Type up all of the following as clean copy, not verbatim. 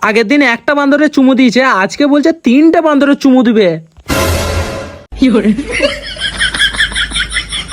আগের দিন একটা বান্দরে চুমু দিয়েছে, আজকে বলছে 3টে বান্দরের চুমু দিবে।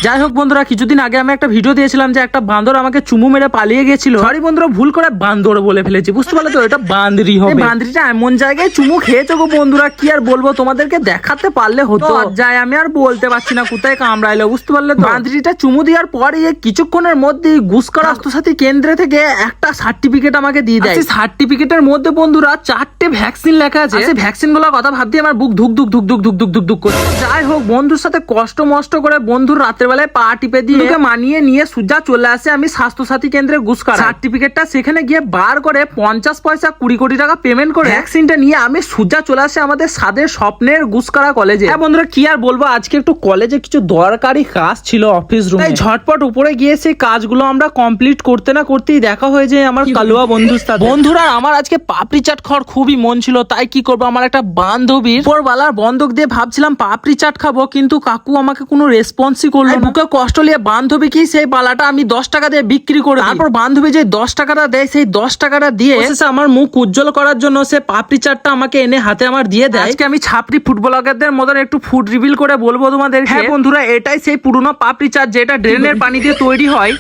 যাই হোক বন্ধুরা, কিছুদিন আগে আমি একটা ভিডিও দিয়েছিলাম যে একটা বান্দর আমাকে চুমু মেরে পালিয়ে গেছিল। সরি বন্ধুরা, ভুল করে বান্দর বলে ফেলেছি, বুঝতে পারলে তো? এটা বান্দরি হবে। বান্দরিটা এমন জায়গায় চুমু খেয়েছো গো বন্ধুরা, কি আর বলবো, তোমাদেরকে দেখাতে পারলে হতো। যাই, আমি আর বলতে পারছি না কোথায় কামড়াইলো, বুঝতে পারলে তো? বান্দরিটা চুমু দেওয়ার পরে কিছুক্ষণের মধ্যে গুসকরা স্বাস্থ্যসাথী কেন্দ্র থেকে একটা সার্টিফিকেট আমাকে দিয়ে দেয়। সার্টিফিকেটের মধ্যে বন্ধুরা 4টে ভ্যাকসিন লেখা আছে। সেই ভ্যাকসিন গুলোর কথা ভাবতে আমার বুক ধুক ধুক ধুক ধুক ধুক ধুক ধুক ধুক করছে। যাই হোক, বন্ধুর সাথে কষ্ট মষ্ট করে বন্ধুর রাতের বেলায় পা টিপে দিয়ে মানিয়ে নিয়ে সুজা চলে আসে আমি স্বাস্থ্যসাথী কেন্দ্রে গুসকার সার্টিফিকেটটা সেখানে গিয়ে বার করে 50 পয়সা 20 কোটি টাকা পেমেন্ট করে ভ্যাকসিনটা নিয়ে আমি সুজা চলে আসে আমাদের সাদের স্বপ্নের গুসকারা কলেজে। হ্যাঁ বন্ধুরা, কি আর বলবো, আজকে একটু কলেজে কিছু দরকারি কাজ ছিল অফিস রুমে, তাই ঝটপট উপরে গিয়ে সেই কাজগুলো আমরা কমপ্লিট করতে না করতেই দেখা হয়ে যায় আমার কালুয়া বন্ধুর সাথে। বন্ধুরা, আমার আজকে পাপড়ি চাট খাওয়ার খুবই মন ছিল, তাই কি করবো, আমার একটা বান্ধবীর উপরওয়ালার বন্ধক দিয়ে ভাবছিলাম পাপড়ি চাট খাবো, কিন্তু কাকু আমাকে কোনো রেসপন্সই করলো না। বুকে কষ্ট নিয়ে বান্ধবী কি সেই পালাটা আমি 10 টাকা দিয়ে বিক্রি করে, তারপর বান্ধবী যে 10 টাকাটা দেয় সেই 10 টাকাটা দিয়ে আমার মুখ উজ্জ্বল করার জন্য সে পাপড়ি চাটটা আমাকে এনে হাতে আমার দিয়ে দেয়। আজকে আমি ছাপড়ি ফুটবলারদের মতন একটু ফুড রিভিল করে বলবো তোমাদের। হ্যাঁ বন্ধুরা, এটাই সেই পুরনো পাপড়ি চাট যেটা ড্রেনের পানি দিয়ে তৈরি হয়।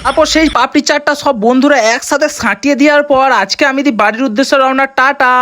তারপর সেই পাপড়ি চাটটা সব বন্ধুরা একসাথে ছাঁটিয়ে দেওয়ার পর আজকে আমি বাড়ির উদ্দেশ্যে রওনা। টাটা।